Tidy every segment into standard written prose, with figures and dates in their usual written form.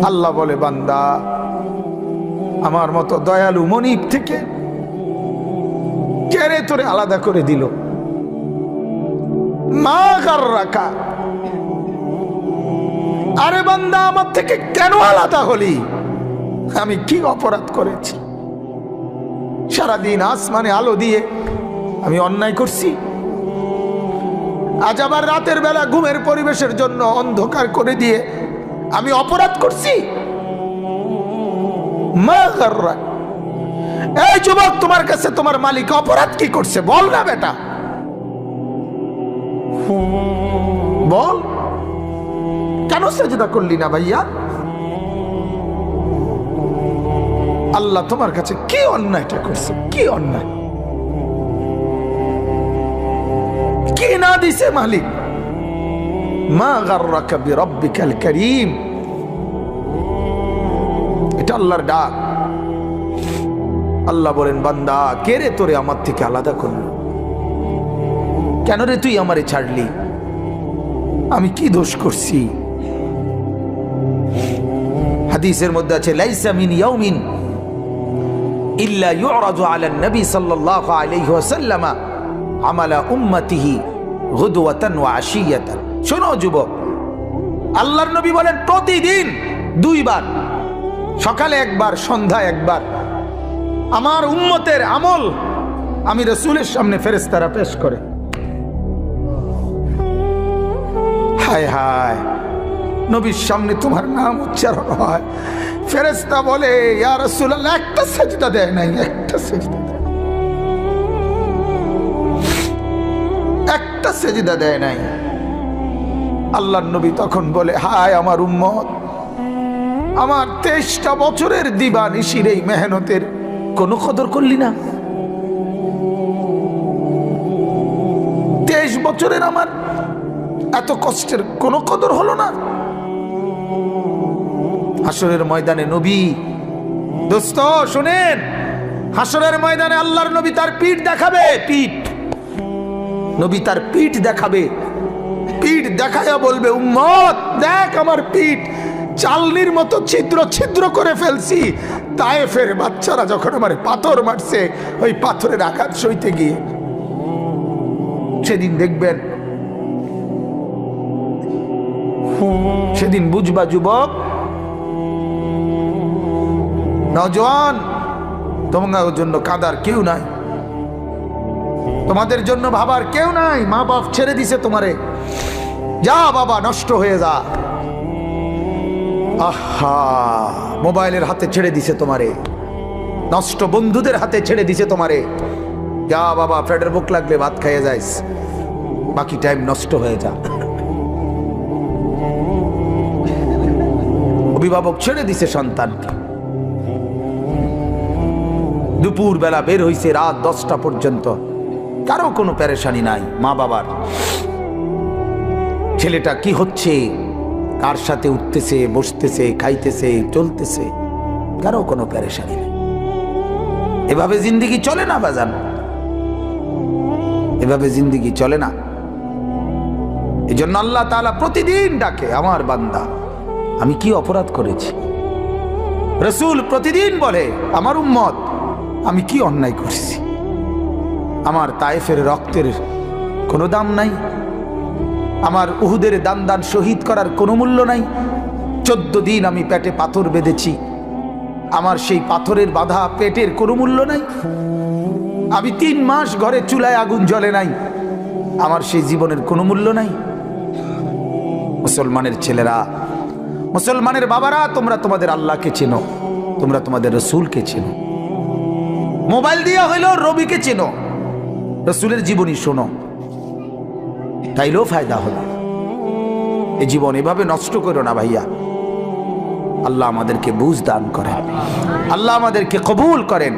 আল্লাহ বলে, বান্দা আমার মতো দয়ালু মনিব থেকে কেড়ে তোরে আলাদা করে দিল। মা গাররাকা, আরে বান্দা আমার থেকে কেন আলাদা হলি? আমি কি অপরাধ করেছি? সারাদিন আসমানে আলো দিয়ে আমি অন্যায় করছি, আজ আবার রাতের বেলা ঘুমের পরিবেশের জন্য অন্ধকার করে দিয়ে আমি অপরাধ করছি। মা গাররাক, এই যুবক, তোমার কাছে তোমার মালিক অপরাধ কি করছে বল না বেটা, বল। কেন সেজদা করলি না ভাইয়া? আল্লাহ তোমার কাছে কি অন্যায়টা করছে? কি অন্যায়, কি না দিছে মালিক? মা গাররাকা বিরাব্বিকাল কারীম, এটা আল্লাহর ডাক। আল্লাহ বলেন, বান্দা কে রে তোরে আমার থেকে আলাদা করলো? কেন রে তুই আমারে ছাড়লি? আমি কি দোষ করছি? হাদিসের মধ্যে আছে, লাইসা মিন ইয়াউমিন ইল্লা ইউরাদু আলা নবী সাল্লাল্লাহু আলাইহি ওয়াসাল্লাম আমালা উম্মতিহি গুদওয়াতান ওয়া আশিয়াতান। শোনো যুবক, আল্লাহর নবী বলেন প্রতিদিন দুইবার, সকালে একবার, সন্ধ্যায় একবার, আমার উম্মতের আমল আমি রাসূলের সামনে ফেরেশতারা পেশ করে। হায় হায়, নবীর সামনে তোমার নাম উচ্চারণ হয়, ফেরেশতা বলে, ইয়া রাসূলুল্লাহ একটা সেজদা দেয় নাই, একটা সেজদা দেয়, একটা সেজদা দেয় নাই। আল্লাহর নবী তখন বলে, হায় আমার উম্মত, আমার 23টা বছরের দিবানিশির এই মেহনতের কোনো কদর করলি না? 23 বছরের আমার এত কষ্টের কোনো কদর হলো না? হাসরের ময়দানে নবী, দোস্ত শুনেন, হাসরের ময়দানে আল্লাহর নবী তার পিঠ দেখাবে, পিঠ, নবী তার পিঠ দেখাবে, পিঠ দেখায়া বলবে, উম্মত দেখ আমার পিঠ চালনির মতো ছিদ্র ছিদ্র করে ফেলছি। তায়েফের বাচ্চারা যখন আমার পাথর মারছে, ওই পাথরের আঘাত সইতে গিয়ে। সেদিন দেখবেন, সেদিন বুঝবা যুবক, নওজোয়ান, তোমাদের জন্য কাঁদার কেউ নাই, তোমাদের জন্য ভাবার কেউ নাই। মা বাপ ছেড়ে দিছে তোমারে, যা বাবা নষ্ট হয়ে যা। আহা, মোবাইলের হাতে ছেড়ে দিছে তোমারে, নষ্ট বন্ধুদের হাতে ছেড়ে দিছে তোমারে, যা বাবা পেটের ভুক লাগলে ভাত খাইয়ে যাইস, বাকি টাইম নষ্ট হয়ে যা। অভিভাবক ছেড়ে দিছে সন্তানকে, দুপুর বেলা বের হইছে রাত 10টা পর্যন্ত, কারো কোনো পেরেশানি নাই। মা বাবার ছেলেটা কি হচ্ছে, কার সাথে উঠতেছে, বসতেছে, খাইতেছে, চলতেছে, কারো কোনো পেরেশানি নেই। এভাবে জিন্দেগি চলে না বাজান, এভাবে জিন্দেগি চলে না। এই জন্য আল্লাহ তাআলা প্রতিদিন ডাকে, আমার বান্দা আমি কি অপরাধ করেছি? রাসূল প্রতিদিন বলে, আমার উম্মত আমি কি অন্যায় করছি? আমার তায়েফের রক্তের কোনো দাম নাই, আমার উহুদের দান দান শহীদ করার কোনো মূল্য নাই। 14 দিন আমি পেটে পাথর বেঁধেছি, আমার সেই পাথরের বাধা পেটের কোনো মূল্য নাই। আমি 3 মাস ঘরে চুলায় আগুন জ্বলে নাই, আমার সেই জীবনের কোনো মূল্য নাই। মুসলমানের ছেলেরা, মুসলমানের বাবারা, তোমরা তোমাদের আল্লাহকে চেনো, তোমরা তোমাদের রাসূলকে চেনো। মোবাইল দিয়া হইলো রবিকে চেনো, রাসূলের জীবনী শোনো, তাইলেও ফায়দা হবে। এই জীবন এভাবে নষ্ট করো না ভাইয়া। আল্লাহ আমাদেরকে বুঝ দান করেন, আল্লাহ আমাদেরকে কবুল করেন,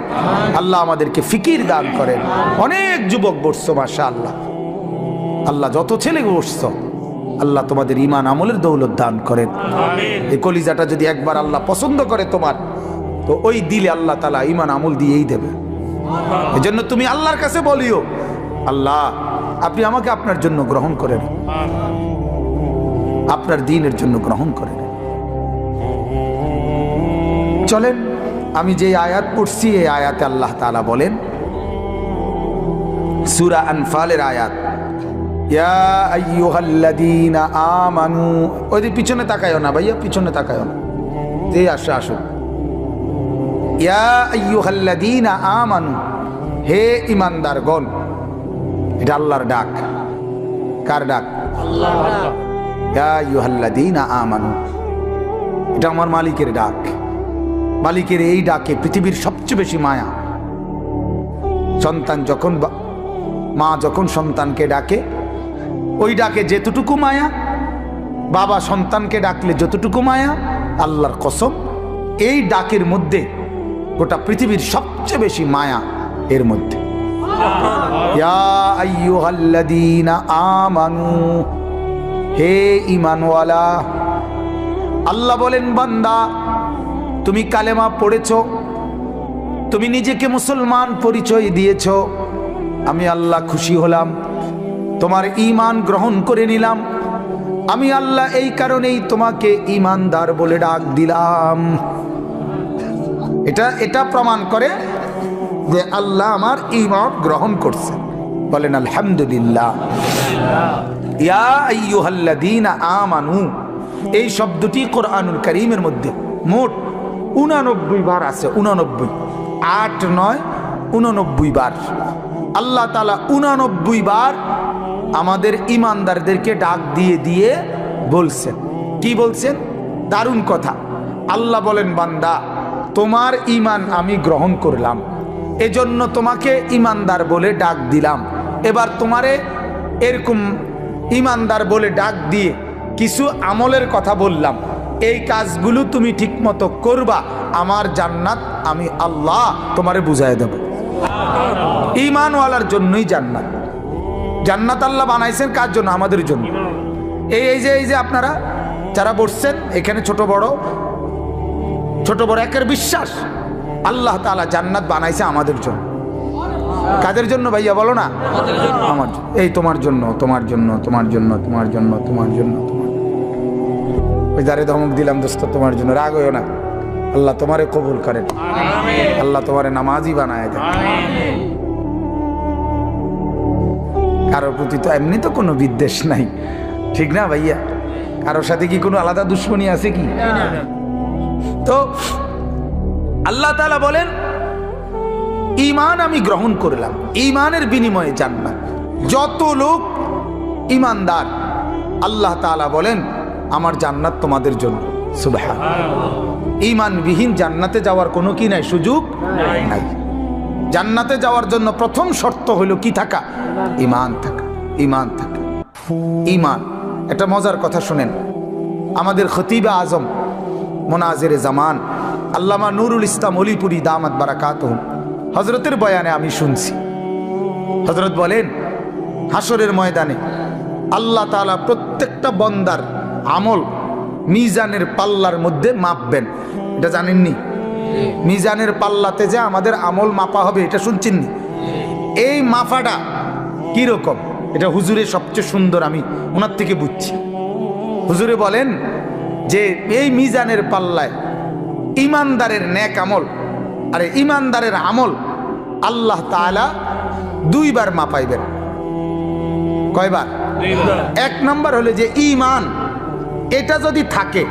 আল্লাহ আমাদেরকে ফিকির দান করেন। অনেক যুবক বসছো মাশাআল্লাহ, আল্লাহ যত ছেলে বসছো, আল্লাহ তোমাদের ঈমান আমলের দৌলত দান করেন। এই কলিজাটা যদি একবার আল্লাহ পছন্দ করে তোমার, তো ওই দিলে আল্লাহ তাআলা ঈমান আমল দিয়েই দেবে। এজন্য তুমি আল্লাহর কাছে বলিও, আল্লাহ আপনি আমাকে আপনার জন্য গ্রহণ করেন, আপনার দ্বীনের জন্য গ্রহণ করেন। চলেন আমি যে আয়াত পড়ছি এই আয়াতে আল্লাহ তাআলা বলেন, সূরা আনফালের আয়াত, ইয়া আইয়ুহাল্লাযীনা আমানু। ওই যে পিছনে তাকায়ও না ভাইয়া, পিছনে তাকায়ও না, এই আসো। ইয়া আইয়ুহাল্লাযীনা আমানু, হে ঈমানদারগণ। এটা আল্লাহর ডাক। কার ডাক? আল্লাহর ডাক। ইয়া আইয়ুহাল্লাযীনা আমানু, এটা আমার মালিকের ডাক। মালিকের এই ডাকে পৃথিবীর সবচেয়ে বেশি মায়া। সন্তান যখন, মা যখন সন্তানকে ডাকে, ওই ডাকে যেতটুকু মায়া, বাবা সন্তানকে ডাকলে যতটুকু মায়া, আল্লাহর কসম এই ডাকের মধ্যে গোটা পৃথিবীর সবচেয়ে বেশি মায়া এর মধ্যে। ইয়া আইয়ুহাল্লাযীনা আমানু, হে ঈমানওয়ালা। আল্লাহ বলেন, বান্দা তুমি কালেমা পড়েছ, তুমি নিজেকে মুসলমান পরিচয় দিয়েছ, আমি আল্লাহ খুশি হলাম, তোমার ঈমান গ্রহণ করে নিলাম। আমি আল্লাহ এই কারণেই তোমাকে ঈমানদার বলে ডাক দিলাম। এটা প্রমাণ করে যে আল্লাহ আমার ঈমান গ্রহণ করছে। বলেন আলহামদুলিল্লাহ। ইয়া আইয়ুহাল্লাযীনা আমানু, এই শব্দটি কোরআনুল কারীমের মধ্যে মোট 89 বার আছে। 89, 8, 9, 89 বার আল্লাহ তাআলা 89 বার আমাদের ঈমানদারদেরকে ডাক দিয়ে দিয়ে বলছেন। কি বলছেন? দারুণ কথা। আল্লাহ বলেন, বান্দা তোমার ঈমান আমি গ্রহণ করলাম, এজন্য তোমাকে ঈমানদার বলে ডাক দিলাম। এবার তোমারে এরকম ঈমানদার বলে ডাক দিয়ে কিছু আমলের কথা বললাম, এই কাজগুলো তুমি ঠিকমতো করবা, আমার জান্নাত আমি আল্লাহ তোমারে বুঝাই দেব। ঈমানওয়ালার জন্যই জান্নাত। জান্নাত আল্লাহ বানাইছেন কার জন্য? আমাদের জন্য। এই যে আপনারা যারা বসছেন এখানে, ছোট বড় একের বিশ্বাস আল্লাহ তাআলা জান্নাত বানাইছে আমাদের জন্য। কাদের জন্য ভাইয়া বলো না? আমার জন্য। এই তোমার জন্য, তোমার জন্য, তোমার জন্য, তোমার জন্য, তোমার জন্য, ওই যারে ধমক দিলাম দোস্ত, তোমার জন্য। রাগ হইও না, আল্লাহ তোমারে কবুল করেন, আল্লাহ তোমারে নামাজি বানায় দেন। কারোর প্রতি তো এমনি তো কোনো বিদ্বেষ নাই, ঠিক না ভাইয়া? কারোর সাথে কি কোনো আলাদা দুশ্মনী আছে কি? তো আল্লাহ তাআলা বলেন, ঈমান আমি গ্রহণ করলাম, ঈমানের বিনিময়ে জান্নাত। যত লোক ঈমানদার আল্লাহ তাআলা বলেন আমার জান্নাত তোমাদের জন্য। সুবহানাল্লাহ। ঈমানবিহীন জান্নাতে যাওয়ার কোনো কি নাই, সুযোগ নাই। জান্নাতে যাওয়ার জন্য প্রথম শর্ত হলো কি থাকা? ঈমান থাকা। ঈমান থাকা, ঈমান। একটা মজার কথা শুনেন, আমাদের খতিবে আজম মুনাজিরে জামান আল্লামা নুরুল ইসলাম অলিপুরি দামাত বারাকাতুহু, হযরতের বয়ানে আমি শুনছি, হযরত বলেন হাসরের ময়দানে আল্লাহ তাআলা প্রত্যেকটা বান্দার আমল মিজানের পাল্লার মধ্যে মাপবেন। এটা জানেননি? মিজানের পাল্লাতে যে আমাদের আমল মাপা হবে, এটা শুনছেননি? এই মাপাটা কিরকম, এটা হুজুরের সবচেয়ে সুন্দর, আমি ওনার থেকে বুঝছি। হুজুরে বলেন যে এই মিজানের পাল্লায় ঈমানদারের নেক আমল আর ঈমানদারের আমল আল্লাহ তাআলা 2 বার মাপাইবেন। কয়বার? 1 নাম্বার হলো যে ঈমান, এটা যদি থাকে,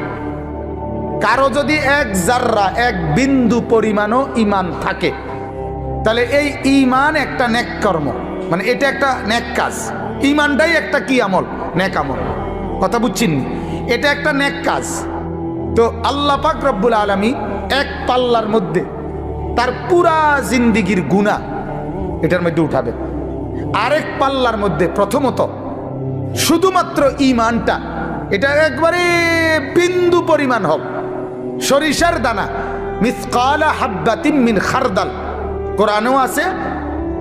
কারো যদি 1 জাররা 1 বিন্দু পরিমাণও ঈমান থাকে, তাহলে এই ঈমান একটা নেক কর্ম, মানে এটা একটা নেক কাজ। ঈমানটাই একটা কি আমল? নেক আমল। কথা বুঝছেন? এটা একটা নেক কাজ। তো আল্লাহ পাক রব্বুল আলামিন এক পাল্লার মধ্যে তার পুরা জিন্দিগির গুনাহ এটার মধ্যে উঠাবে, আরেক পাল্লার মধ্যে প্রথমত শুধুমাত্র ঈমানটা, এটা একবারে বিন্দু পরিমাণ হোক, সরিষার দানা, মিসকালা হাব্বাতিন মিন খারদাল। কোরআনেও আছে,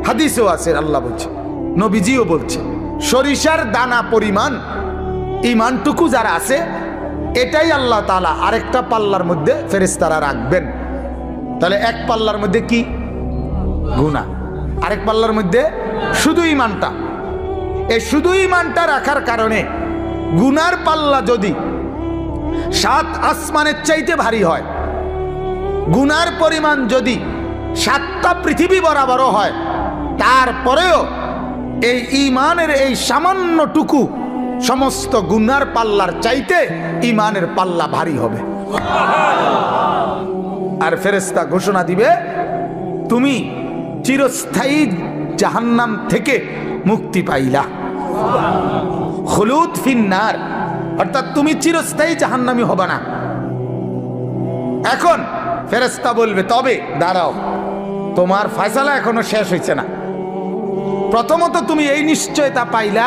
হাদিসেও আছে, আল্লাহ বলছে, নবীজিও বলছে, সরিষার দানা পরিমাণ ঈমানটুকু যারা আছে, এটাই আল্লাহ তাআলা আরেকটা পাল্লার মধ্যে ফেরেশতারা রাখবেন। তাহলে এক পাল্লার মধ্যে কি গুনাহ, আরেক পাল্লার মধ্যে শুধু ঈমানটা। এই শুধু ঈমানটা রাখার কারণে গুনার পাল্লা যদি 7 আসমানের চাইতে ভারী হয়, গুনার পরিমাণ যদি 7টা পৃথিবী বরাবরও হয়, তারপরেও এই ঈমানের এই সামান্যটুকু সমস্ত গুনার পাল্লার চাইতে ঈমানের পাল্লা ভারী হবে। আর ফেরেশতা ঘোষণা দিবে, তুমি চিরস্থায়ী জাহান্নাম থেকে মুক্তি পাইলা, খুলুদ ফিন্নার, অর্থাৎ তুমি চিরস্থায়ী জাহান্নামী হবে না। এখন ফেরেশতা বলবে, তবে দাঁড়াও, তোমার ফয়সালা এখনো শেষ হয়েছে না। প্রথমত তুমি এই নিশ্চয়তা পাইলা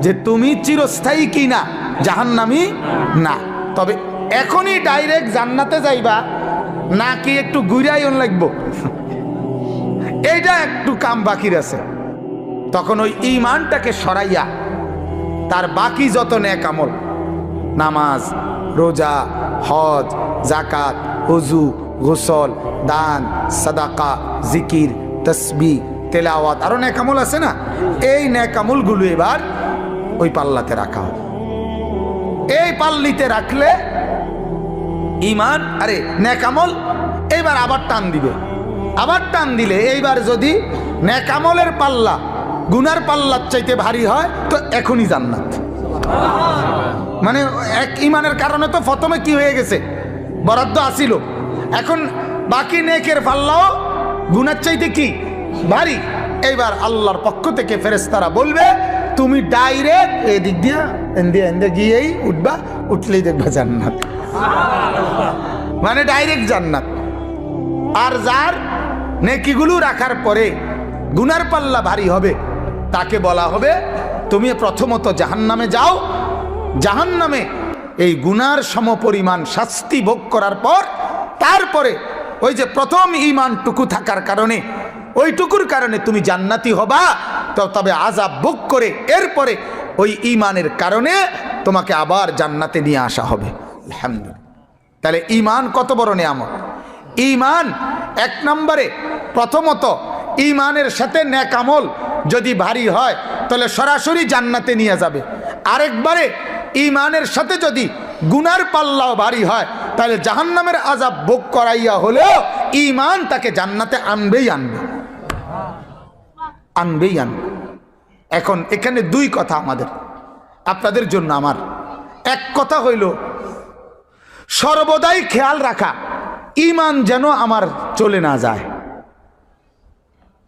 যে তুমি চিরস্থায়ী কি না, জাহান্নামী না। তবে এখনই ডাইরেক্ট জান্নাতে যাইবা নাকি একটু ঘুরাইন লাগবো, এইটা একটু কাম বাকি আছে। তখন ওই ঈমানটাকে সরাইয়া তার বাকি যত নেক আমল, নামাজ, রোজা, হজ, যাকাত, ওযু, গোসল, দান, সাদাকা, জিকির, তাসবিহ, তেলাওয়াত, আরো নেক আমল আছে না, এই নেক আমলগুলো এবার ওই পাল্লাতে রাখা হবে। এই পাল্লিতে রাখলে ঈমান, আরে নেক আমল এইবার আবার টান দিবে। আবার টান দিলে এইবার যদি নেক আমলের পাল্লা গুনার পাল্লার চাইতে ভারী হয় তো এখনই জান্নাত। মানে এক ঈমানের কারণে তো প্রথমে কি হয়ে গেছে, বরাদ্দ আসিল, এখন বাকি নেকের পাল্লাও গুনার চাইতে কি ভারী। এইবার আল্লাহর পক্ষ থেকে ফেরেশতারা বলবে, তুমি ডাইরেক্ট এদিক দিয়া এন্দে গিয়েই উঠবা, উঠলেই দেখবা জান্নাত, মানে ডাইরেক্ট জান্নাত। আর যার নেকিগুলো রাখার পরে গুনার পাল্লা ভারী হবে, তাকে বলা হবে, তুমি প্রথমত জাহান্নামে যাও, জাহান্নামে এই গুনার সমপরিমাণ শাস্তি ভোগ করার পর তারপরে ওই যে প্রথম ঈমানটুকু থাকার কারণে, ওইটুকুর কারণে তুমি জান্নাতি হবা। তো তবে আযাব ভোগ করে এরপরে ওই ঈমানের কারণে তোমাকে আবার জান্নাতে নিয়ে আসা হবে। আলহামদুলিল্লাহ। তাহলে ঈমান কত বড় নিয়ামত। ঈমান এক নম্বরে, প্রথমত ঈমানের সাথে নেক আমল যদি ভারী হয় তাহলে সরাসরি জান্নাতে নিয়ে যাবে। আরেকবারে ঈমানের সাথে যদি গুনার পাল্লাও ভারী হয় তাহলে জাহান্নামের আযাব ভোগ করাইয়া হলেও ঈমান তাকে জান্নাতে আনবেই আনবে। এখন এখানে দুই কথা আমাদের, আপনাদের জন্য আমার। এক কথা হইল, সর্বদাই খেয়াল রাখা ঈমান যেন আমার চলে না যায়।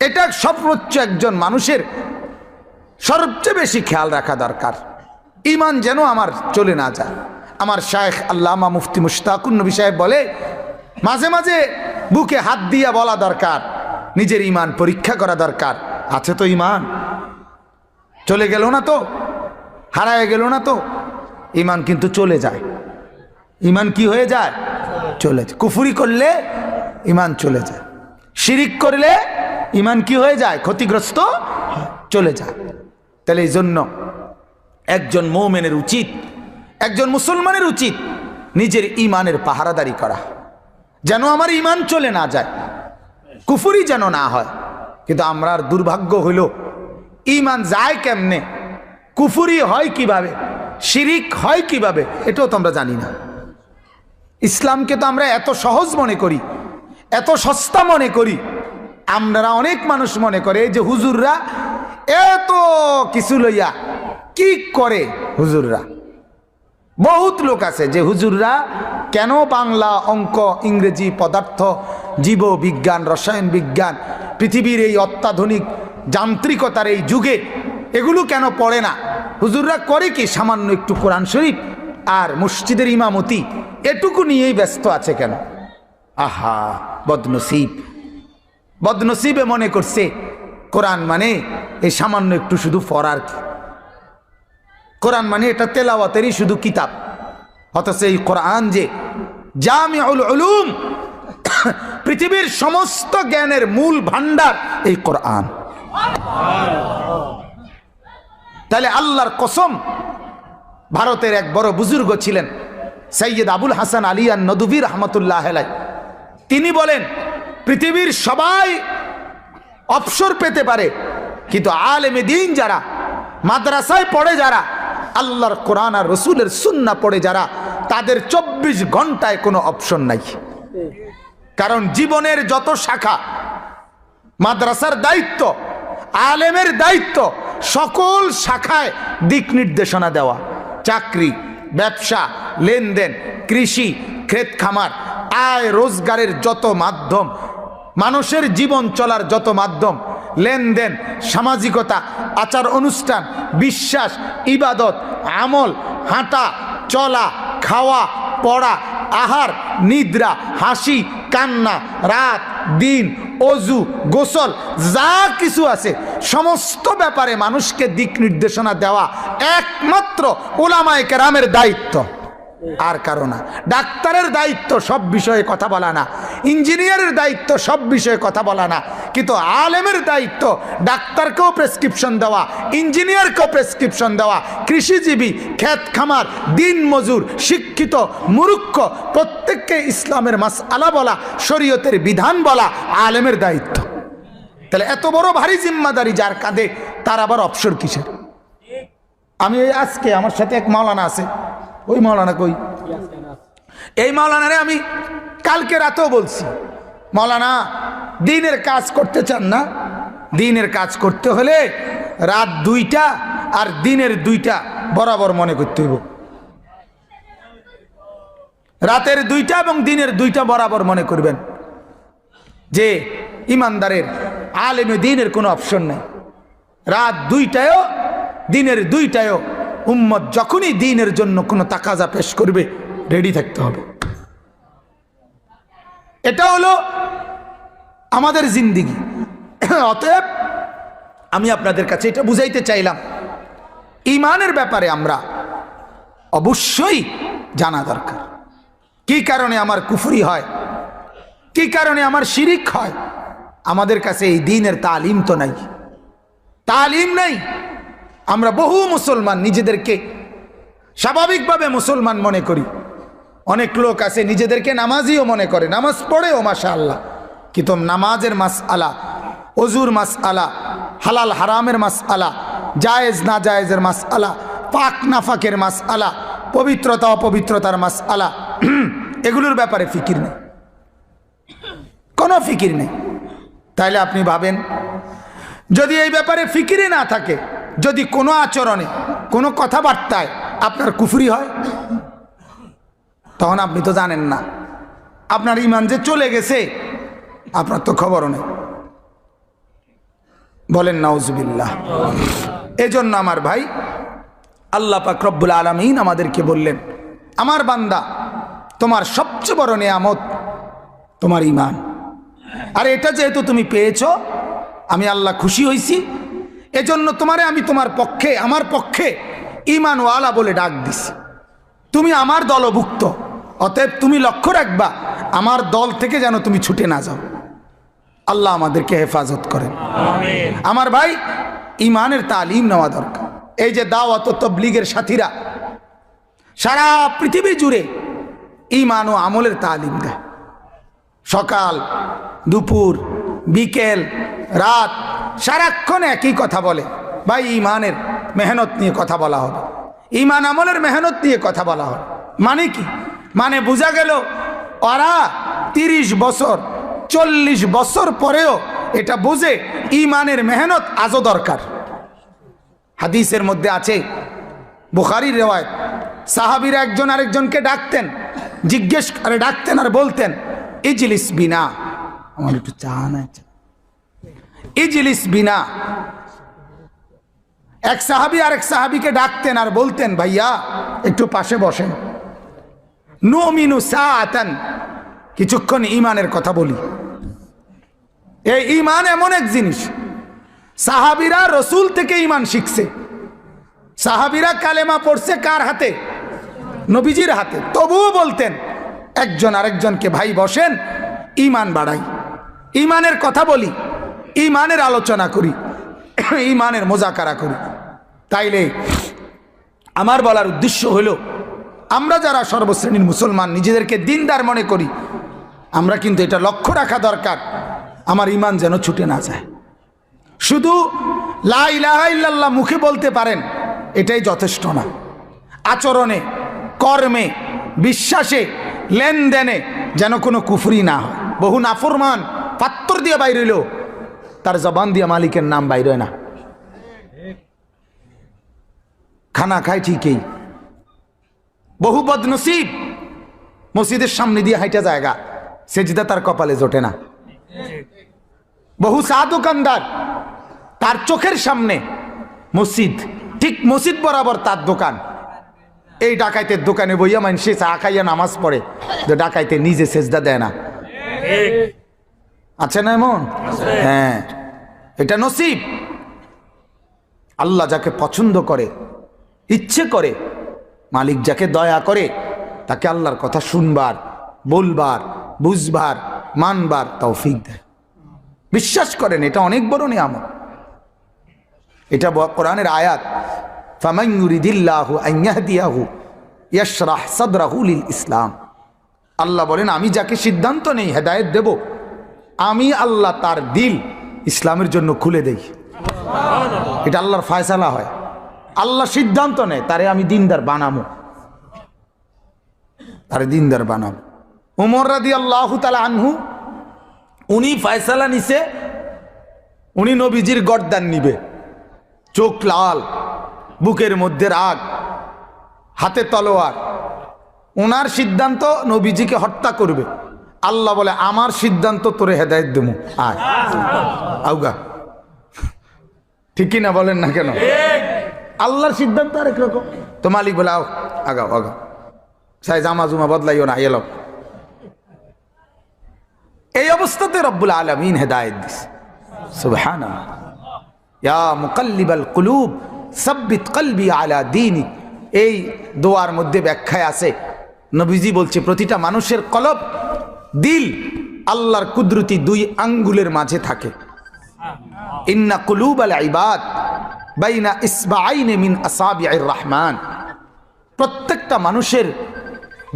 এটা সর্বোচ্চ একজন মানুষের সবচেয়ে বেশি খেয়াল রাখা দরকার, ঈমান যেন আমার চলে না যায়। আমার শায়েখ আল্লামা মুফতি মুশতাকুন নবী সাহেব বলে, মাঝে মাঝে বুকে হাত দিয়া বলা দরকার, নিজের ঈমান পরীক্ষা করা দরকার, আছে তো ঈমান, চলে গেল না তো, হারায় গেল না তো। ঈমান কিন্তু চলে যায়। ঈমান কি হয়ে যায়? চলে যায়। কুফরি করলে ঈমান চলে যায়, শিরিক করলে ঈমান কি হয়ে যায়? ক্ষতিগ্রস্ত চলে যায়। তাহলে এই জন্য একজন মুমিনের উচিত, একজন মুসলমানের উচিত নিজের ঈমানের পাহারাদারি করা, যেন আমার ঈমান চলে না যায়, কুফরি যেন না হয়। কিন্তু আমরার দুর্ভাগ্য হইল, ঈমান যায় কেমনে, কুফরি হয় কিভাবে, শিরিক হয় কিভাবে, এটাও তো আমরা জানি না। ইসলামকে তো আমরা এত সহজ মনে করি, এত সস্তা মনে করি। আমরা অনেক মানুষ মনে করে যে হুজুররা এত কিছু লইয়া কি করে। হুজুররা, বহুত লোক আছে যে হুজুররা কেন বাংলা, অঙ্ক, ইংরেজি, পদার্থ, জীব বিজ্ঞান, রসায়ন বিজ্ঞান, পৃথিবীর এই অত্যাধুনিক যান্ত্রিকতার এই যুগে এগুলো কেন পড়ে না। হুজুররা করে কি? সামান্য একটু কোরআন শরীফ আর মসজিদের ইমামতি, এটুকু নিয়েই ব্যস্ত আছে কেন? আহা, বদনসিব। বদনসিবে মনে করছে কোরআন মানে এই সামান্য একটু শুধু পড়ার, কোরআন মানে এটা তেলাওয়াতেরই শুধু কিতাব। অথচ এই কোরআন যে জামিউল উলুম, পৃথিবীর সমস্ত জ্ঞানের মূল ভান্ডার এই কোরআন। তাহলে আল্লাহর কসম, ভারতের এক বড় বুজুর্গ ছিলেন সৈয়দ আবুল হাসান আলী আন-নদভী রহমতুল্লাহ আলাইহি, তিনি বলেন পৃথিবীর সবাই অবসর পেতে পারে, কিন্তু আলেমে দ্বীন যারা, মাদ্রাসায় পড়ে যারা, আল্লাহর কোরআন আর রসুলের সুন্নাহ পড়ে যারা, তাদের 24 ঘন্টায় কোনো অপশন নাই। কারণ জীবনের যত শাখা, মাদ্রাসার দায়িত্ব, আলেমের দায়িত্ব, সকল শাখায় দিক নির্দেশনা দেওয়া। চাকরি, ব্যবসা, লেনদেন, কৃষি, ক্ষেত খামার, আয় রোজগারের যত মাধ্যম, মানুষের জীবন চলার যত মাধ্যম, লেনদেন, সামাজিকতা, আচার অনুষ্ঠান, বিশ্বাস, ইবাদত, আমল, হাঁটা চলা, খাওয়া পড়া, আহার নিদ্রা, হাসি কান্না, রাত দিন, অজু গোসল, যা কিছু আছে সমস্ত ব্যাপারে মানুষকে দিক নির্দেশনা দেওয়া একমাত্র উলামায়ে কেরামের দায়িত্ব, আর কারো না। ডাক্তারের দায়িত্ব সব বিষয়ে কথা বলা না, ইঞ্জিনিয়ারের দায়িত্ব সব বিষয়ে কথা বলা না, কিন্তু আলেমের দায়িত্ব ডাক্তারকেও প্রেসক্রিপশন দেওয়া, ইঞ্জিনিয়ারকেও প্রেসক্রিপশন দেওয়া, কৃষিজীবী, ক্ষেত খামার, দিন মজুর, শিক্ষিত মূর্খ প্রত্যেককে ইসলামের মাসআলা বলা, শরীয়তের বিধান বলা আলেমের দায়িত্ব। তাহলে এত বড় ভারী জিম্মাদারি যার কাঁধে, তার আবার অবসর কিসের? আমি আজকে আমার সাথে এক মাওলানা আছে, ওই মাওলানা কই, এই মাওলানারে আমি কালকে রাতেও বলছি, মাওলানা দিনের কাজ করতে চান না? দিনের কাজ করতে হলে রাত 2টা আর দিনের 2টা বরাবর মনে করতে হইব। রাতের 2টা এবং দিনের 2টা বরাবর মনে করবেন যে ইমানদারের আলেমে দিনের কোনো অপশন নেই। রাত 2টায়ও দিনের 2টায়ও উম্মত যখনই দ্বীনের জন্য কোনো তাকাজা পেশ করবে রেডি থাকতে হবে। এটা হলো আমাদের জিন্দেগি। অতএব আমি আপনাদের কাছে এটা বুঝাইতে চাইলাম, ঈমানের ব্যাপারে আমরা অবশ্যই জানা দরকার। কি কারণে আমার কুফরি হয়, কি কারণে আমার শিরিক হয়? আমাদের কাছে এই দ্বীনের তালিম তো নাই, তালিম নাই। আমরা বহু মুসলমান নিজেদেরকে স্বাভাবিকভাবে মুসলমান মনে করি। অনেক লোক আছে নিজেদেরকে নামাজিও মনে করে, নামাজ পড়েও মাশাআল্লাহ, কিন্তু নামাজের মাসআলা, ওযুর মাসআলা, হালাল হারামের মাসআলা, জায়েজ না জায়েজের মাসআলা, পাক নাফাকের মাসআলা, পবিত্রতা অপবিত্রতার মাসআলা, এগুলোর ব্যাপারে ফিকির নেই, কোনো ফিকির নেই। তাইলে আপনি ভাবেন, যদি এই ব্যাপারে ফিকিরই না থাকে, যদি কোনো আচরণে কোনো কথাবার্তায় আপনার কুফরি হয়, তখন আপনি তো জানেন না, আপনার ঈমান যে চলে গেছে আপনার তো খবরও নেই। বলেন নাউজুবিল্লাহ। এজন্য আমার ভাই, আল্লাহ পাক রব্বুল আলামিন আমাদেরকে বললেন, আমার বান্দা তোমার সবচেয়ে বড় নেয়ামত তোমার ঈমান, আর এটা যেহেতু তুমি পেয়েছো, আমি আল্লাহ খুশি হয়েছি, এজন্য তোমারে আমি তোমার পক্ষে, আমার পক্ষে ঈমানওয়ালা বলে ডাক দিছি। তুমি আমার দলভুক্ত, অতএব তুমি লক্ষ্য রাখবা আমার দল থেকে যেন তুমি ছুটে না যাও। আল্লাহ আমাদেরকে হেফাজত করেন। আমার ভাই, ঈমানের তালিম নেওয়া দরকার। এই যে দাওয়াত ও তাবলীগের সাথীরা সারা পৃথিবী জুড়ে ঈমান ও আমলের তালিম দেয়। সকাল দুপুর বিকেল রাত সারাক্ষণ একই কথা বলে, ভাই ঈমানের মেহনত নিয়ে কথা বলা হবে, ঈমান আমলের মেহনত নিয়ে কথা বলা হবে। মানে কি? মানে বোঝা গেল ওরা 30 বছর 40 বছর পরেও এটা বোঝে ঈমানের মেহনত আজও দরকার। হাদিসের মধ্যে আছে, বুখারীর রিওয়ায়াত, সাহাবীরা একজন আরেকজনকে ডাকতেন, জিজ্ঞেস করে ডাকতেন আর বলতেন, ইজলিস বিনা, আমার একটু চা না, ইজলিস বিনা। এক সাহাবী আরেক সাহাবীকে ডাকতেন আর বলতেন, ভাইয়া একটু পাশে বসেন, নুমিনু সাআতান, কিছুক্ষণ ঈমানের কথা বলি। এই ঈমান এমন এক জিনিস, সাহাবীরা রাসূল থেকে ঈমান শিখছে। সাহাবীরা কালেমা পড়ছে কার হাতে? নবীজির হাতে। তবুও বলতেন একজন আরেকজনকে, ভাই বসেন, ঈমান বাড়াই, ঈমানের কথা বলি, ঈমানের আলোচনা করি, ঈমানের মুযাকারা করি। তাইলে আমার বলার উদ্দেশ্য হলো, আমরা যারা সর্বশ্রেণীর মুসলমান নিজেদেরকে দিনদার মনে করি, আমরা কিন্তু এটা লক্ষ্য রাখা দরকার আমার ঈমান যেন ছুটে না যায়। শুধু লা ইলাহা ইল্লাল্লাহ মুখে বলতে পারেন, এটাই যথেষ্ট না। আচরণে, কর্মে, বিশ্বাসে, লেনদেনে, যেন কোনো কুফরি না হয়। বহু নাফরমান পাত্তর দিয়ে বাইর হইল, তার জবান দিয়ে মালিকের নাম বাইর হয় না। খানা খায় ঠিকই, বহু বদনসিব মসজিদের সামনে দিয়ে হাইটা জায়গা, সেজদা তার কপালে জোটে না। বহু চা দোকানদার, তার চোখের সামনে মসজিদ, ঠিক মসজিদ বরাবর তার দোকান। এই ডাকাইতের দোকানে বইয়া মানুষে চা খাইয়া নামাজ পড়ে, ডাকাইতে নিজে সেজদা দেয় না। আছে না এমন? হ্যাঁ, এটা নসিব। আল্লাহ যাকে পছন্দ করে, ইচ্ছে করে, মালিক যাকে দয়া করে, তাকে আল্লাহর কথা শুনবার, বলবার, বুঝবার, মানবার তৌফিক দেয়। বিশ্বাস করেন, এটা অনেক বড় নিয়ামত। এটা কোরআনের আয়াত, ফামান ইউরিদিল্লাহু আন ইয়াহদিয়াহু ইয়াশরাহ সাদরাহু লিল ইসলাম। আল্লাহ বলেন, আমি যাকে সিদ্ধান্ত নেই হেদায়েত দেব, আমি আল্লাহ তার দিল ইসলামের জন্য খুলে দেই। এটা আল্লাহর ফয়সালা হয়। আল্লাহ সিদ্ধান্ত নেয়, তারে আমি দিনদার বানাবো, তারে দিনদার বানাবো। উমর রাদিয়াল্লাহু তাআলা আনহু, উনি ফয়সালা নিছে, উনি নবীজির গর্দান নিবে, চোখ লাল, বুকের মধ্যে রাগ, হাতে তলোয়ার। ওনার সিদ্ধান্ত নবীজিকে হত্যা করবে। আল্লাহ বলে, আমার সিদ্ধান্ত তোরে হেদায়েত দেবো, আয় আউগা। ঠিক কিনা বলেন না কেন? আল্লাহর সিদ্ধান্ত আরেক রকম। তো মালিক বলে, আও আগাও আগাও, সাই জামা জুমা বদলাইও না, এলো। এই অবস্থাতে রব্বুল আলামিন হেদায়েত দিছে। সুবহানাল্লাহ। ইয়া মুকাল্লিবাল কুলুব সাব্বিত কলবি আলা দীনিক। এই দোয়ার মধ্যে ব্যাখ্যায় আছে, নবীজি বলছে, প্রতিটা মানুষের কলব, দিল আল্লাহর কুদরতি দুই আঙ্গুলের মাঝে থাকে। ইন্না কুলুবাল ইবাদ বাইনা ইসবাআইনি মিন আসাবিআর রহমান। প্রত্যেকটা মানুষের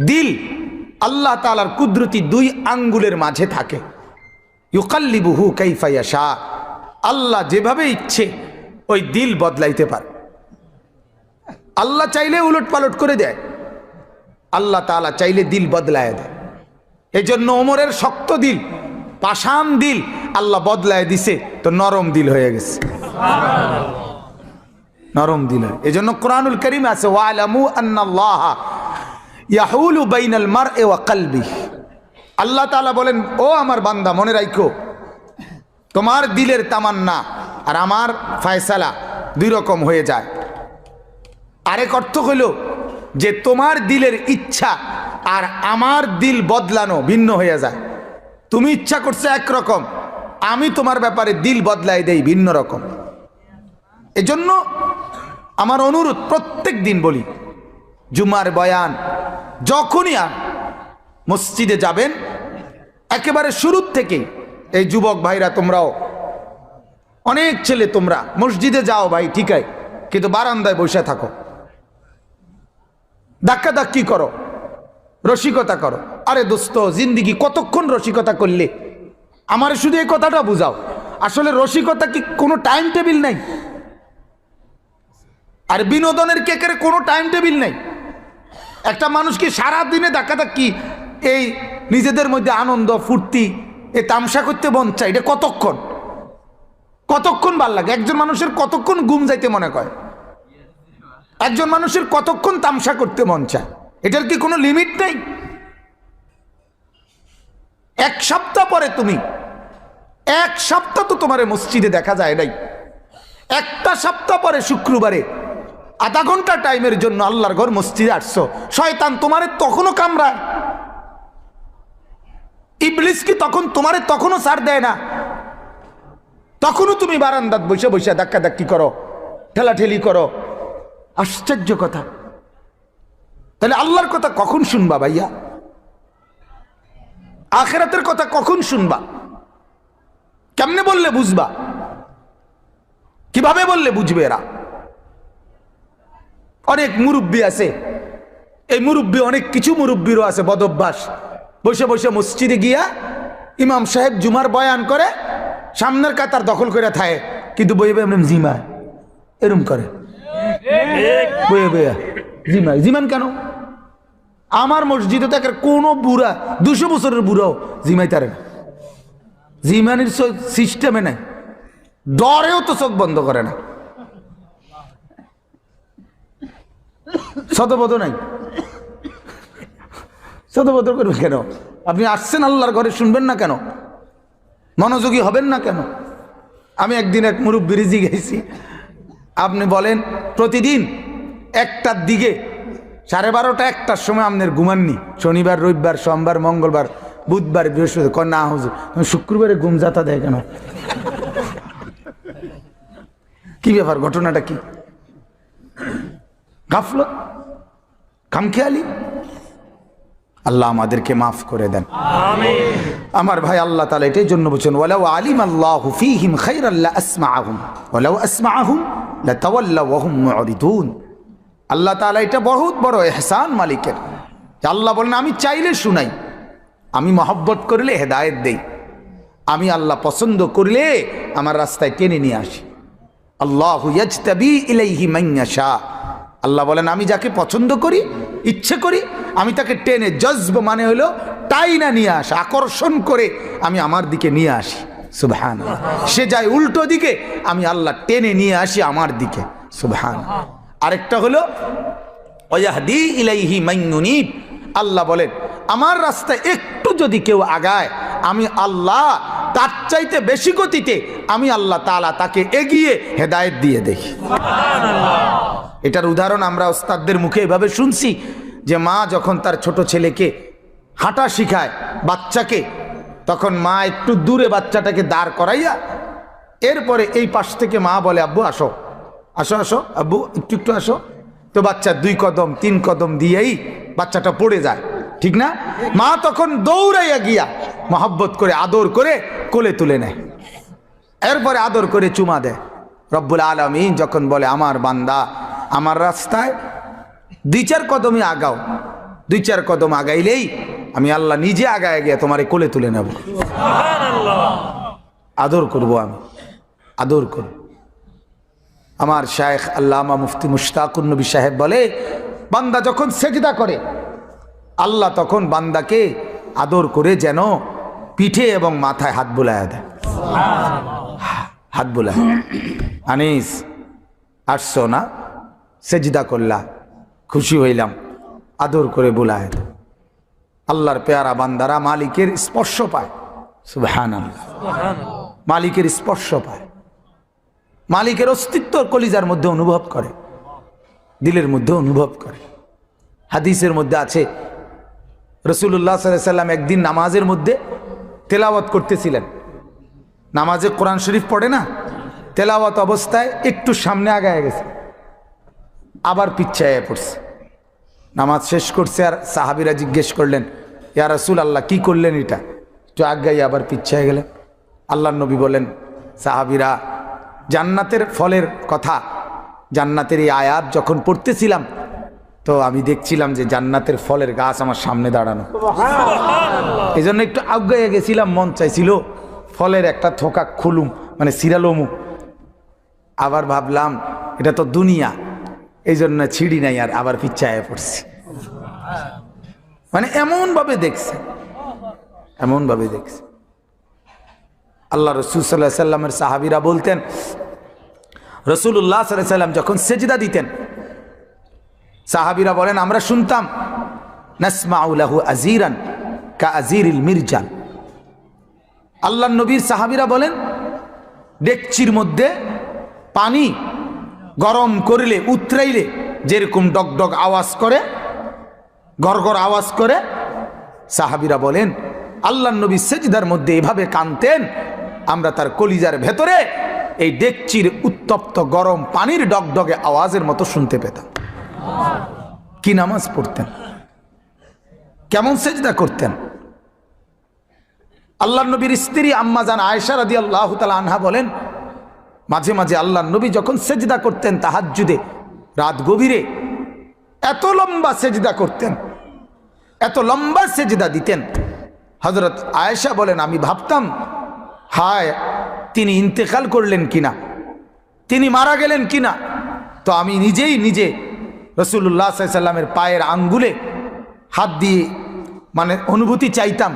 দিল আল্লাহ তাআলার কুদরতি দুই আঙ্গুলের মাঝে থাকে। ইউকাল্লিবুহু কাইফা ইয়াশা। আল্লাহ যেভাবে ইচ্ছে ওই দিল বদলাইতে পারে। আল্লাহ চাইলে উলট পালট করে দেয়, আল্লাহ তাআলা চাইলে দিল বদলায় দেয়। এই জন্য ওমরের শক্ত দিল, পাষাণ দিল আল্লাহ বদলায় দিছে, তো নরম দিল হয়ে গেছে, নরম দিল। এই জন্য কোরআনুল কারীম আছে, ওয়ালামু আন্নাল্লাহা ইয়াহুলু বাইনাল মারই ওয়া কলবিহি। আল্লাহ তাআলা বলেন, ও আমার বান্দা, মনে রাখো, তোমার দিলের তামান্না আর আমার ফয়সালা দুই রকম হয়ে যায়। আরেক অর্থ হইল যে তোমার দিলের ইচ্ছা আর আমার দিল বদলানো ভিন্ন হয়ে যায়। তুমি ইচ্ছা করছো একরকম, আমি তোমার ব্যাপারে দিল বদলাই দেই ভিন্ন রকম। এজন্য আমার অনুরোধ, প্রত্যেক দিন বলি, জুমার বয়ান যখনই মসজিদে যাবেন, একেবারে শুরুর থেকে, এই যুবক ভাইরা তোমরাও, অনেক ছেলে তোমরা মসজিদে যাও ভাই, ঠিক আছে, কিন্তু বারান্দায় বসে থাকো, ধাক্কা ধাক্কি করো, রসিকতা করো। আরে দোস্ত, জিন্দিগি কতক্ষণ রসিকতা করলে? আমার শুধু এই কথাটা বুঝাও, আসলে রসিকতা কি কোনো টাইম টেবিল নাই? আর বিনোদনের কেকের কোনো টাইম টেবিল নাই। একটা মানুষ কি সারাদিনে ধাক্কা ধাক্কি, এই নিজেদের মধ্যে আনন্দ ফুর্তি, এ তামসা করতে মন চায়, এটা কতক্ষণ? কতক্ষণ ভাল লাগে? একজন মানুষের কতক্ষণ ঘুম যাইতে মনে করে? একজন মানুষের কতক্ষণ তামসা করতে মন চায়? এটার কি কোনো লিমিট নেই? এক সপ্তাহ পরে তুমি, এক সপ্তাহ তো তোমার মসজিদে দেখা যায় নাই, একটা সপ্তাহ পরে শুক্রবারে আধা ঘন্টা টাইমের জন্য আল্লাহর ঘর মসজিদে আসছো, শয়তান তোমারে তখনও কামড়ায়? ইবলিস কি তখন তোমারে তখনও ছাড় দেয় না? তখনও তুমি বারান্দাত বসে বসে ধাক্কা ধাক্কি করো, ঠেলাঠেলি করো। আশ্চর্য কথা। তাহলে আল্লাহর কথা কখন শুনবা ভাইয়া? আখিরাতের কথা কখন শুনবা? কেমনে বললে বুঝবা? কিভাবে বললে বুঝবে এরা? অনেক মুরব্বী আছে, এই মুরব্বী, অনেক কিছু মুরব্বীরও আছে বদভ্যাস, বসে বসে মসজিদে গিয়া ইমাম সাহেব জুমার বয়ান করে, সামনের কাতার দখল করে থাকে, কিন্তু বইবে এমন জিমা এরম করে, বইয়ে বইয়া জিমা। জিমান কেন? আমার মসজিদে তো কোনো বুড়া 200 বছরের বুড়াও জিমাইতারে না, জিমানির সিস্টেমে নাই, ডরেও তো চোখ বন্ধ করে না, শতবোধ নাই। শতবোধ করবে কেন? আপনি আসছেন আল্লাহর ঘরে, শুনবেন না কেন? মনোযোগী হবেন না কেন? আমি একদিন এক মুরব্বির জিজ্ঞেসি, আপনি বলেন প্রতিদিন 1টার দিকে 12:30 1টার সময় আপনার ঘুমাননি? শনিবার, রবিবার, সোমবার, মঙ্গলবার, বুধবার, বৃহস্পতিবার? না হুজুর, শুক্রবারে ঘুম যাতা দেয় কেন? কি ব্যাপার? ঘটনাটা কি? গাফলত, খামখেয়ালি। আল্লাহ আমাদেরকে মাফ করে দেন, আমিন। আমার ভাই, আল্লাহ তাআলা এটাই জন্য বলেন, ওয়ালাউ আলিমাল্লাহু ফীহিম খায়রান লা আসমাআহুম ওয়ালাউ আসমাআহুম লাতাওয়াল্লাউ ওয়া হুম মুরিদুন। আল্লাহ তাআলা এটা বহুত বড় ইহসান মালিকের। আল্লাহ বলেন, আমি চাইলে শুনাই, আমি মহব্বত করলে হেদায়েত দেই, আমি আল্লাহ পছন্দ করলে আমার রাস্তায় টেনে নিয়ে আসি। আল্লাহু ইয়াজতাবি ইলাইহি মান ইয়াশা। আল্লাহ বলেন, আমি যাকে পছন্দ করি, ইচ্ছে করি, আমি তাকে টেনে, জজব মানে হলো টাইনা নিয়ে আসা, আকর্ষণ করে আমি আমার দিকে নিয়ে আসি। সুবহানাল্লাহ। সে যায় উল্টো দিকে, আমি আল্লাহ টেনে নিয়ে আসি আমার দিকে। সুবহানাল্লাহ। আরেকটা হলো ওয়াহদি ইলাইহি মান ইউনিব। আল্লাহ বলেন, আমার রাস্তায় একটু যদি কেউ আগায়, আমি আল্লাহ তার চাইতে বেশি গতিতে আমি আল্লাহ তাআলা তাকে এগিয়ে হেদায়েত দিয়ে দেখি। সুবহানাল্লাহ। এটার উদাহরণ আমরা ওস্তাদদের মুখে এভাবে শুনছি যে মা যখন তার ছোট ছেলেকে হাঁটা শিখায়, বাচ্চাকে, তখন মা একটু দূরে বাচ্চাটাকে দাঁড় করাইয়া এরপরে এই পাশ থেকে মা বলে, আব্বু আসো, আসো আসো আব্বু, একটু একটু আসো। তো বাচ্চা 2 কদম 3 কদম দিয়েই বাচ্চাটা পড়ে যায়, ঠিক না? মা তখন দৌড়াইয়া গিয়া মহব্বত করে, আদর করে কোলে তুলে নেয়, এরপরে আদর করে চুমা দেয়। রব্বুল আলামিন যখন বলে, আমার বান্দা আমার রাস্তায় 2-4 কদমই আগাও, 2-4 কদম আগাইলেই আমি আল্লাহ নিজে আগায় গিয়ে তোমার কোলে তুলে নেব। সুবহানাল্লাহ। আদর করব, আমি আদর করব। আমার শায়েখ আল্লামা মুফতি মুশতাকুন নবী সাহেব বলে, বান্দা যখন সেজদা করে, আল্লাহ তখন বান্দাকে আদর করে যেন পিঠে এবং মাথায় হাত বুলায়া দেয়। হাত বুলায়, আনিস আসছো না, সেজদা করলা, খুশি হইলাম, আদর করে বুলায় দেয়। আল্লাহর পেয়ারা বান্দারা মালিকের স্পর্শ পায়। সুবহানাল্লাহ। মালিকের স্পর্শ পায়, মালিকের অস্তিত্ব কলিজার মধ্যে অনুভব করে, দিলের মধ্যে অনুভব করে। হাদিসের মধ্যে আছে, রাসূলুল্লাহ সাল্লাল্লাহু আলাইহি ওয়াসাল্লাম একদিন নামাজের মধ্যে তেলাওয়াত করতেছিলেন। নামাজে কোরআন শরীফ পড়ে না, তেলাওয়াত অবস্থায় একটু সামনে আগায় গেছে, আবার পিছায় পড়ছে। নামাজ শেষ করছে, আর সাহাবীরা জিজ্ঞেস করলেন, ইয়া রাসূলুল্লাহ কি করলেন এটা? একটু আগাই আবার পিছায় গেলেন। আল্লাহর নবী বলেন, সাহাবীরা জান্নাতের ফলের কথা, জান্নাতের এই আয়াত যখন পড়তেছিলাম, তো আমি দেখছিলাম যে জান্নাতের ফলের গাছ আমার সামনে দাঁড়ানো, এই জন্য একটু আগাইয়া গেছিলাম, মন চাইছিল ফলের একটা থোকা খুলুম, মানে সিরালমু। আবার ভাবলাম এটা তো দুনিয়া, এই জন্য ছিঁড়ি নাই, আর আবার পিছায় পড়ছি। মানে এমনভাবে দেখছে, এমনভাবে দেখছে। আল্লাহ রাসূল সাল্লাল্লাহু আলাইহি সাল্লামের সাহাবীরা বলতেন, রাসূলুল্লাহ সাল্লাল্লাহু আলাইহি সাল্লাম যখন সেজদা দিতেন, সাহাবীরা বলেন, আমরা শুনতাম, নাসমাউ লাহু আজিরান কা আজিরিল মিরজাল। আল্লাহর নবীর সাহাবীরা বলেন, ডেকচির মধ্যে পানি গরম করলে, উতরাইলে যেরকম ডগডগ আওয়াজ করে, গড়গড় আওয়াজ করে, সাহাবীরা বলেন আল্লাহর নবী সেজদার মধ্যে এভাবে কাঁদতেন, আমরা তার কলিজার ভেতরে এই ডেকচির উত্তপ্ত গরম পানির ডগডগে আওয়াজের মতো শুনতে পেতাম। কি নামাজ পড়তেন, কেমন সেজদা করতেন। আল্লাহর নবীর স্ত্রী আম্মা জান আয়েশা রাদিয়াল্লাহু তাআলা আনহা বলেন, মাঝে মাঝে আল্লাহর নবী যখন সেজদা করতেন তাহাজ্জুদে, রাত গভীরে, এত লম্বা সেজদা করতেন, এত লম্বা সেজদা দিতেন। হযরত আয়েশা বলেন, আমি ভাবতাম, হায় তিনি ইন্তেকাল করলেন কিনা, তিনি মারা গেলেন কিনা। তো আমি নিজেই নিজে রাসূলুল্লাহ সাল্লাল্লাহু আলাইহি ওয়াসাল্লামের পায়ের আঙ্গুলে হাত দিয়ে মানে অনুভূতি চাইতাম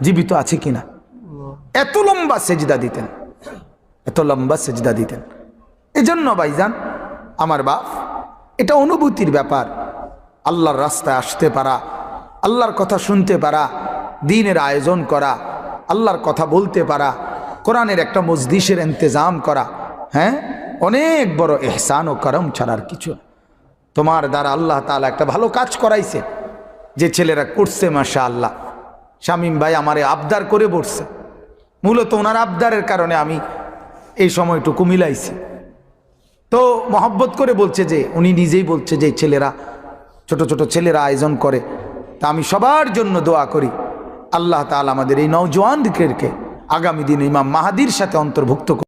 জীবিত আছে কিনা। এত লম্বা সেজদা দিতেন, এত লম্বা সেজদা দিতেন। এজন্য ভাইজান আমার বাপ, এটা অনুভূতির ব্যাপার। আল্লাহর রাস্তায় আসতে পারা, আল্লাহর কথা শুনতে পারা, দ্বীনের আয়োজন করা, আল্লাহর কথা বলতে পারা, কোরআনের একটা মজলিসের ইন্তজাম করা, হ্যাঁ, অনেক বড় ইহসান ও করম ছাড়ার কিছু না। তোমার দ্বারা আল্লাহ তাআলা একটা ভালো কাজ করাইছে, যে ছেলেরা করছে মাশাআল্লাহ। শামীম ভাই আমারে আবদার করে বসছে, মূলত ওনার আবদারের কারণে আমি এই সময়টুকু মিলাইছি। তো মহব্বত করে বলছে, যে উনি নিজেই বলছে যে ছেলেরা, ছোট ছোট ছেলেরা আয়োজন করে, তা আমি সবার জন্য দোয়া করি আল্লাহ তাআলা আমাদের এই নওজোয়ানদেরকে আগামী দিনে ইমাম মাহাদির সাথে অন্তর্ভুক্ত